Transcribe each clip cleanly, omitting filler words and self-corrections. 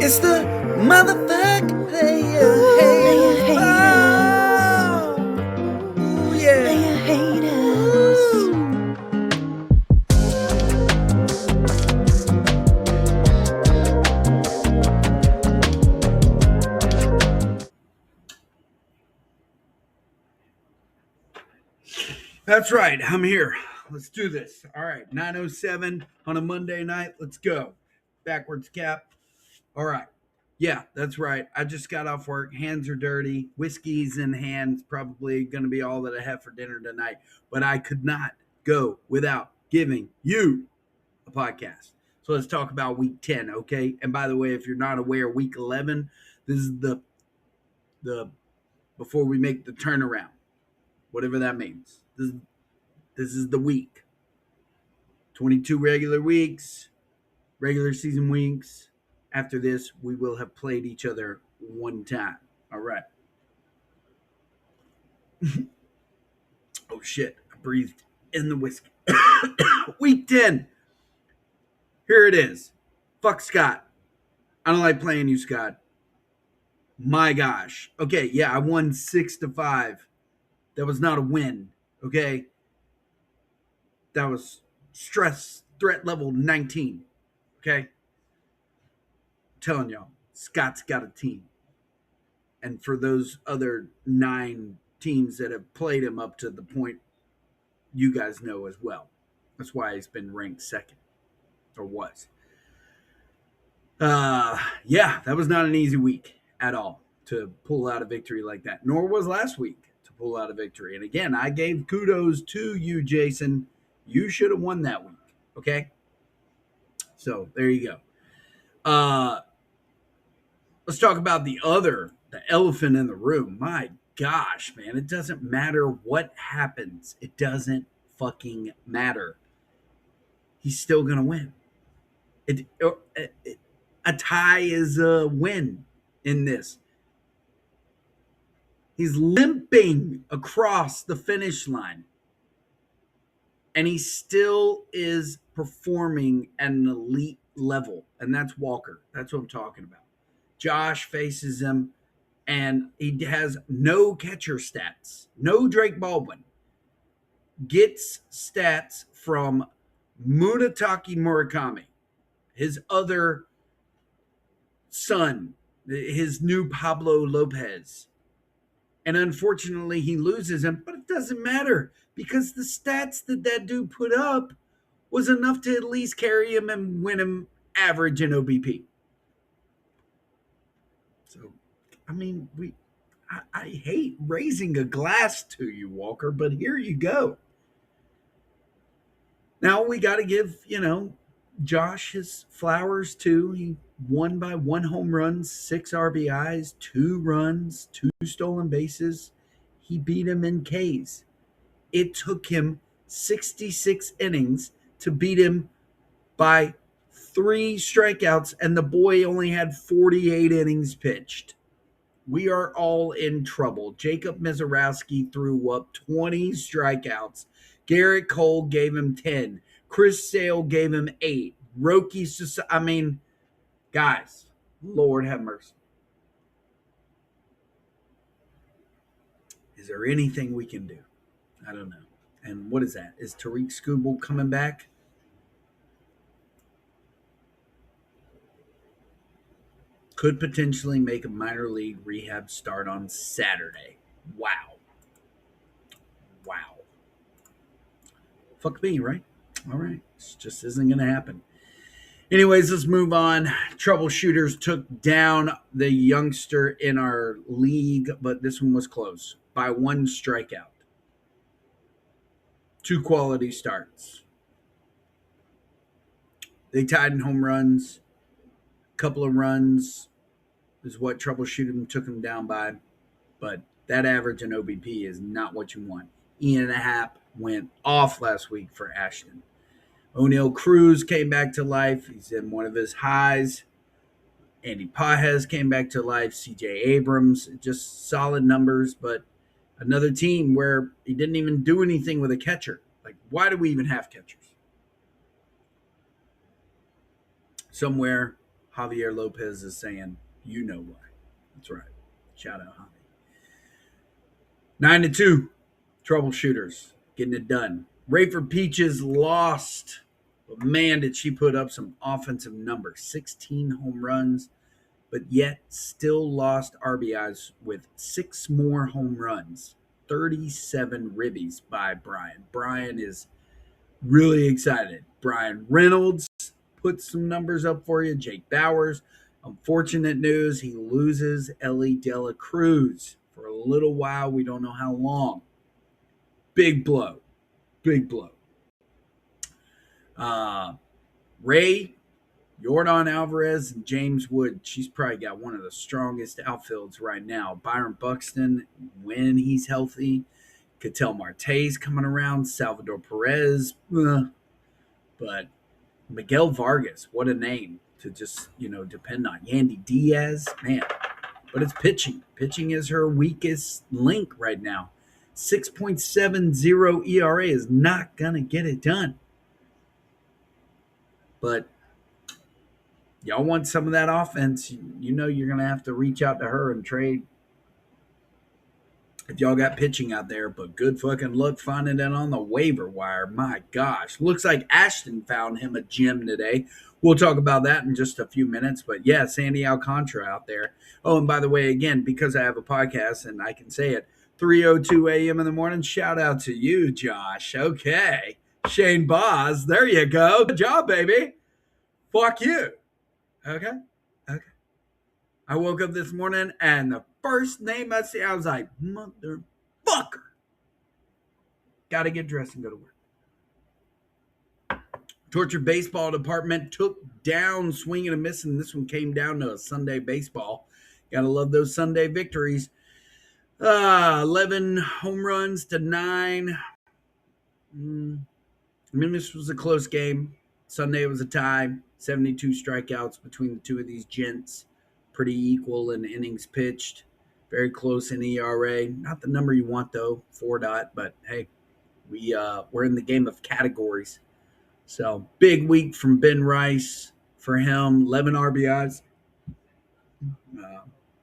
It's the motherfucking player haters. Oh, yeah. Player haters. That's right. I'm here. Let's do this. All right. 9:07 on a Monday night. Let's go. Backwards cap. All right. Yeah, that's right. I just got off work. Hands are dirty. Whiskey's in hand. Probably going to be all that I have for dinner tonight. But I could not go without giving you a podcast. So let's talk about week 10, okay? And by the way, if you're not aware, week 11, this is the before we make the turnaround, whatever that means. This is the week. 22 regular weeks, regular season weeks. After this, we will have played each other one time. All right. Oh, shit. I breathed in the whiskey. Week 10. Here it is. Fuck Scott. I don't like playing you, Scott. My gosh. Okay, yeah, I won 6-5. That was not a win. Okay. That was stress threat level 19. Okay. I'm telling y'all, Scott's got a team. And for those other 9 teams that have played him up to the point, you guys know as well. That's why he's been ranked second, or was. Yeah, that was not an easy week at all to pull out a victory like that, nor was last week to pull out a victory. And again, I gave kudos to you, Jason. You should have won that week, okay? So there you go. Let's talk about the elephant in the room. My gosh, man, it doesn't matter what happens. It doesn't fucking matter. He's still going to win. A tie is a win in this. He's limping across the finish line. And he still is performing at an elite level. And that's Walker. That's what I'm talking about. Josh faces him, and he has no catcher stats. No Drake Baldwin. Gets stats from Munetake Murakami, his other son, his new Pablo Lopez. And unfortunately, he loses him, but it doesn't matter because the stats that dude put up was enough to at least carry him and win him average in OBP. So, I mean, I hate raising a glass to you, Walker, but here you go. Now we got to give, Josh his flowers too. He won by 1 home run, 6 RBIs, 2 runs, 2 stolen bases. He beat him in Ks. It took him 66 innings to beat him by 3 strikeouts, and the boy only had 48 innings pitched. We are all in trouble. Jacob Mizorowski threw up 20 strikeouts. Garrett Cole gave him 10. Chris Sale gave him 8. Rocky's just, guys, Lord have mercy. Is there anything we can do? I don't know. And what is that? Is Tariq Skubal coming back? Could potentially make a minor league rehab start on Saturday. Wow. Fuck me, right? All right. This just isn't going to happen. Anyways, let's move on. Troubleshooters took down the youngster in our league, but this one was close by 1 strikeout. 2 quality starts. They tied in home runs. A couple of runs is what Troubleshooter took him down by, but that average in OBP is not what you want. Ian Happ went off last week for Ashton. O'Neill Cruz came back to life. He's in one of his highs. Andy Pajes came back to life. CJ Abrams, just solid numbers, but another team where he didn't even do anything with a catcher. Like, why do we even have catchers? Somewhere, Javier Lopez is saying, you know why. That's right. Shout out, Javi. 9-2. Troubleshooters getting it done. Rayford Peaches lost. But man, did she put up some offensive numbers. 16 home runs, but yet still lost RBIs with 6 more home runs. 37 ribbies by Brian. Brian is really excited. Brian Reynolds put some numbers up for you. Jake Bowers. Unfortunate news, he loses Ellie Dela Cruz for a little while. We don't know how long. Big blow. Big blow. Ray, Jordan Alvarez, and James Wood. She's probably got one of the strongest outfields right now. Byron Buxton, when he's healthy. Ketel Marte's coming around. Salvador Perez. But Miguel Vargas, what a name to just, depend on. Yandy Diaz, man. But it's pitching. Pitching is her weakest link right now. 6.70 ERA is not going to get it done. But y'all want some of that offense, you're going to have to reach out to her and trade if y'all got pitching out there. But good fucking luck finding it on the waiver wire. My gosh. Looks like Ashton found him a gem today. We'll talk about that in just a few minutes. But yeah, Sandy Alcantara out there. Oh, and by the way, again, because I have a podcast and I can say it, 3:02 a.m. in the morning, shout out to you, Josh. Okay. Shane Boz, there you go. Good job, baby. Fuck you. Okay. I woke up this morning and the first name I see, I was like, motherfucker. Got to get dressed and go to work. Torture Baseball Department took down Swinging and Missing. This one came down to a Sunday baseball. Got to love those Sunday victories. 11 home runs to 9. This was a close game. Sunday was a tie. 72 strikeouts between the two of these gents. Pretty equal in innings pitched. Very close in ERA. Not the number you want, though, 4. But, hey, we're in the game of categories. So, big week from Ben Rice for him. 11 RBIs.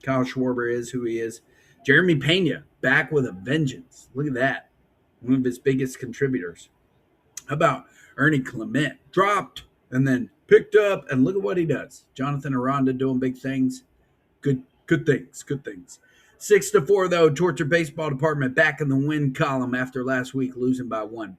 Kyle Schwarber is who he is. Jeremy Pena back with a vengeance. Look at that. One of his biggest contributors. How about Ernie Clement? Dropped and then picked up, and look at what he does. Jonathan Aranda doing big things. Good things. 6-4, though. Torture Baseball Department back in the win column after last week losing by 1.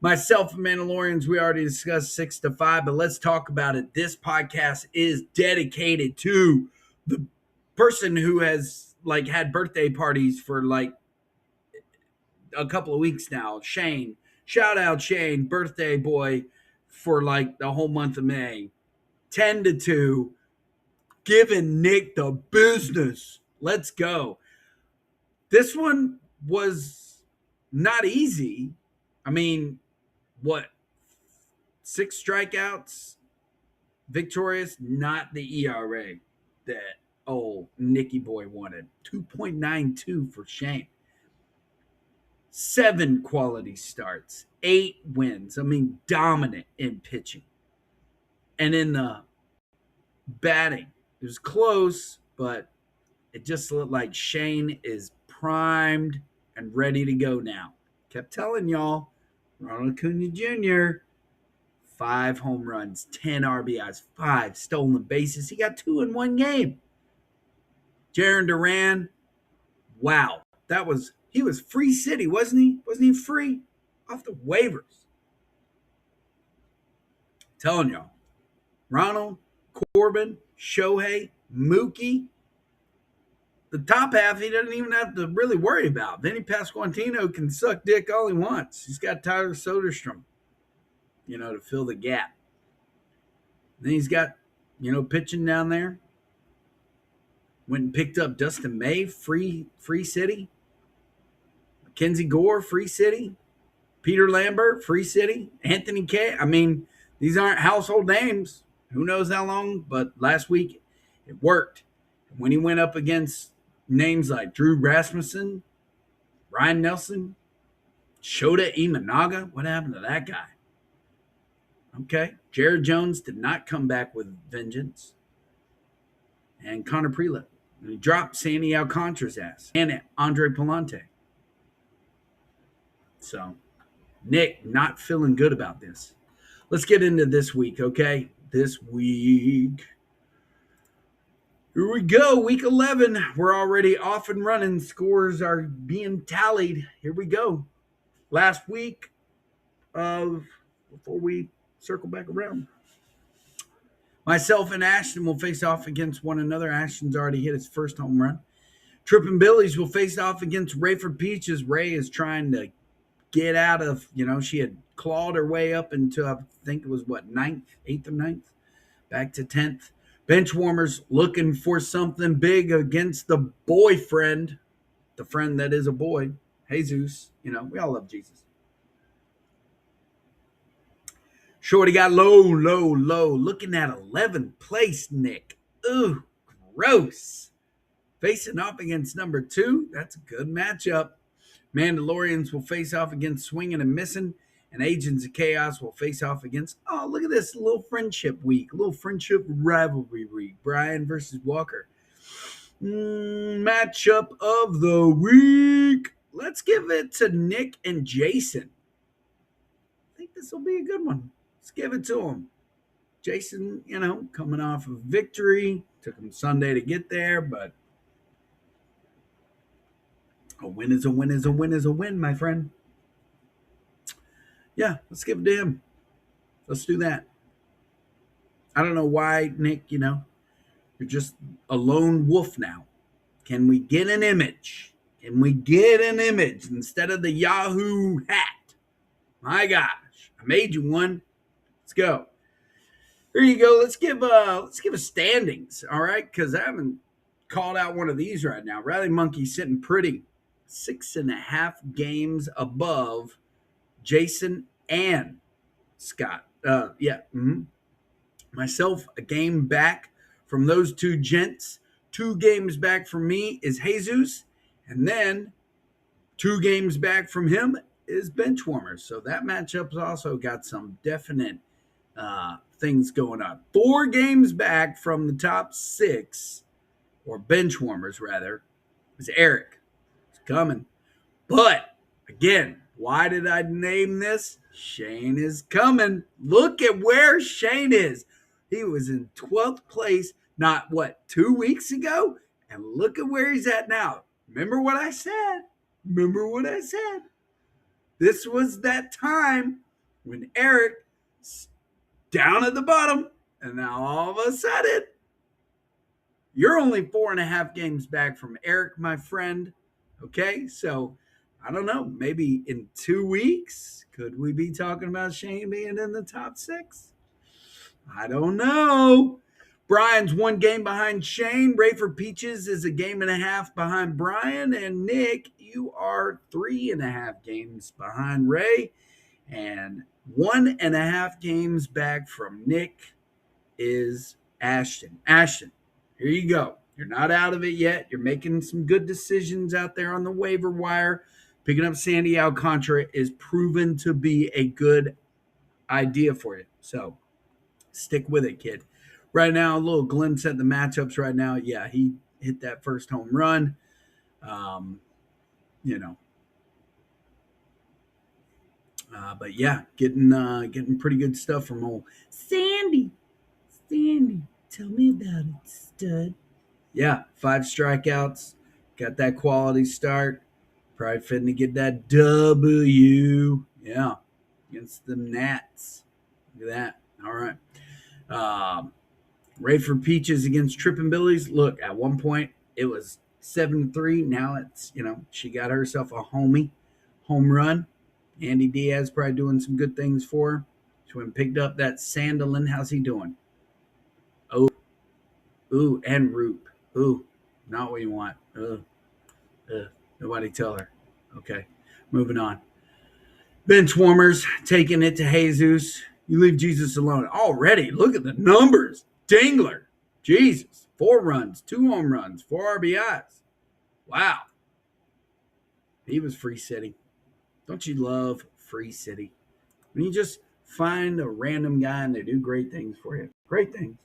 Myself and Mandalorians, we already discussed 6-5, but let's talk about it. This podcast is dedicated to the person who has had birthday parties for a couple of weeks now. Shane. Shout out Shane, birthday boy for the whole month of May. 10-2. Giving Nick the business. Let's go. This one was not easy. 6 strikeouts? Victorious, not the ERA that old Nicky boy wanted. 2.92 for Shane. 7 quality starts. 8 wins. Dominant in pitching. And in the batting, it was close, but it just looked like Shane is primed and ready to go now. Kept telling y'all, Ronald Acuna Jr., 5 home runs, 10 RBIs, 5 stolen bases. He got 2 in one game. Jarren Duran, wow. He was free city, wasn't he? Wasn't he free? Off the waivers. Telling y'all. Ronald, Corbin, Shohei, Mookie. The top half he doesn't even have to really worry about. Vinny Pasquantino can suck dick all he wants. He's got Tyler Soderstrom, to fill the gap. Then he's got, pitching down there. Went and picked up Dustin May, free city. Mackenzie Gore, free city. Peter Lambert, free city. Anthony K. These aren't household names. Who knows how long, but last week it worked. When he went up against names like Drew Rasmussen, Ryan Nelson, Shota Imanaga, what happened to that guy? Okay. Jared Jones did not come back with vengeance. and Connor Prelip. And he dropped Sandy Alcantara's ass and Andre Palante. So, Nick, not feeling good about this. Let's get into this week, okay? This week. Here we go. Week 11. We're already off and running. Scores are being tallied. Here we go. Last week of, before we circle back around. Myself and Ashton will face off against one another. Ashton's already hit his first home run. Trippin' Billies will face off against Rayford Peaches. Ray is trying to get out of, she had clawed her way up into, I think it was ninth, 8th or 9th, back to 10th. Benchwarmers looking for something big against the boyfriend, the friend that is a boy, Jesus. We all love Jesus. Shorty got low. Looking at 11th place, Nick. Ooh, gross. Facing off against number 2. That's a good matchup. Mandalorians will face off against Swinging and Missing. And Agents of Chaos will face off against, look at this, little friendship week. Little friendship rivalry week. Brian versus Walker. Matchup of the week. Let's give it to Nick and Jason. I think this will be a good one. Let's give it to him. Jason, coming off of victory. Took him Sunday to get there, but a win is a win is a win is a win, my friend. Yeah, let's give it to him. Let's do that. I don't know why, Nick, you're just a lone wolf now. Can we get an image? Can we get an image instead of the Yahoo hat? My gosh, I made you one. Let's go. Here you go. Let's give a standings, all right? Because I haven't called out one of these right now. Rally Monkey sitting pretty, 6.5 games above Jason and Scott. Myself, a game back from those two gents. 2 games back from me is Jesus. And then 2 games back from him is Benchwarmers. So that matchup's also got some definite things going on. 4 games back from the top 6, or Benchwarmers rather, is Eric. It's coming. But, again, why did I name this? Shane is coming. Look at where Shane is. He was in 12th place, 2 weeks ago? And look at where he's at now. Remember what I said? This was that time when Eric's down at the bottom, and now all of a sudden, you're only 4.5 games back from Eric, my friend. Okay, so I don't know, maybe in 2 weeks, could we be talking about Shane being in the top 6? I don't know. Brian's 1 game behind Shane. Rayford Peaches is a 1.5 games behind Brian. And Nick, you are 3.5 games behind Ray. And 1.5 games back from Nick is Ashton. Ashton, here you go. You're not out of it yet. You're making some good decisions out there on the waiver wire. Picking up Sandy Alcantara is proven to be a good idea for you. So stick with it, kid. Right now, a little glimpse at the matchups right now. Yeah, he hit that first home run. But yeah, getting pretty good stuff from old Sandy. Sandy, tell me about it, stud. Yeah, 5 strikeouts. Got that quality start. Probably fitting to get that W. Yeah, against the Nats. Look at that. All right. Rayford Peaches against Trippin' Billies. Look, at one point it was 7-3. Now it's, she got herself a home run. Andy Diaz probably doing some good things for her. She went and picked up that Sandelin. How's he doing? Oh, ooh, and Roop. Ooh, not what you want. Nobody tell her. Okay, moving on. Benchwarmers taking it to Jesus. You leave Jesus alone. Already, look at the numbers. Dingler. Jesus. 4 runs, 2 home runs, 4 RBIs. Wow. He was free city. Don't you love free city? When you just find a random guy and they do great things for you. Great things.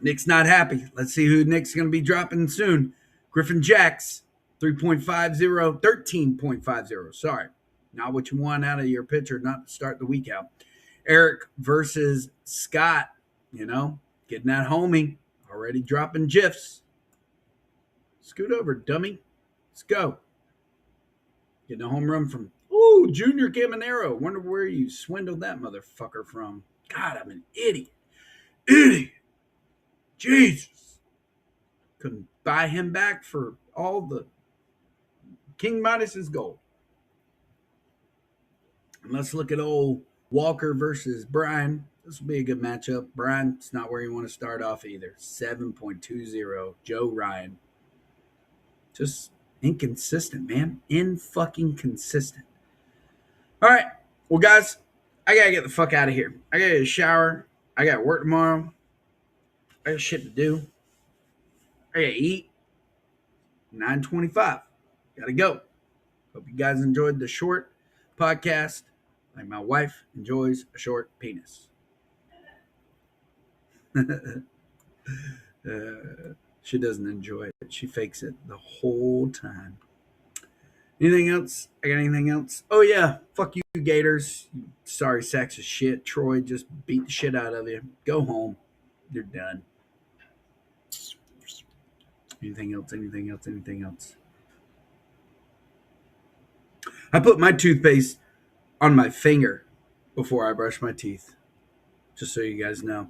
Nick's not happy. Let's see who Nick's going to be dropping soon. Griffin Jacks, 3.50, 13.50. Sorry. Not what you want out of your pitcher, not to start the week out. Eric versus Scott, getting that homie. Already dropping GIFs. Scoot over, dummy. Let's go. Getting a home run from, Junior Caminero. Wonder where you swindled that motherfucker from. God, I'm an idiot. Jesus. Couldn't buy him back for all the King Midas's gold. And let's look at old Walker versus Brian. This will be a good matchup. Brian's not where you want to start off either. 7.20. Joe Ryan. Just inconsistent, man. In-fucking consistent. All right. Well, guys, I got to get the fuck out of here. I got to get a shower. I got to work tomorrow. I got shit to do. I got to eat. 9:25. Got to go. Hope you guys enjoyed the short podcast. Like my wife enjoys a short penis. She doesn't enjoy it. She fakes it the whole time. Anything else? I got anything else? Oh, yeah. Fuck you, Gators. You sorry sacks of shit. Troy just beat the shit out of you. Go home. You're done. Anything else? Anything else? Anything else? I put my toothpaste on my finger before I brush my teeth. Just so you guys know.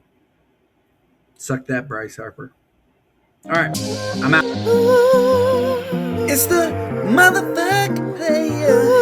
Suck that, Bryce Harper. All right. I'm out. It's the motherfucking player.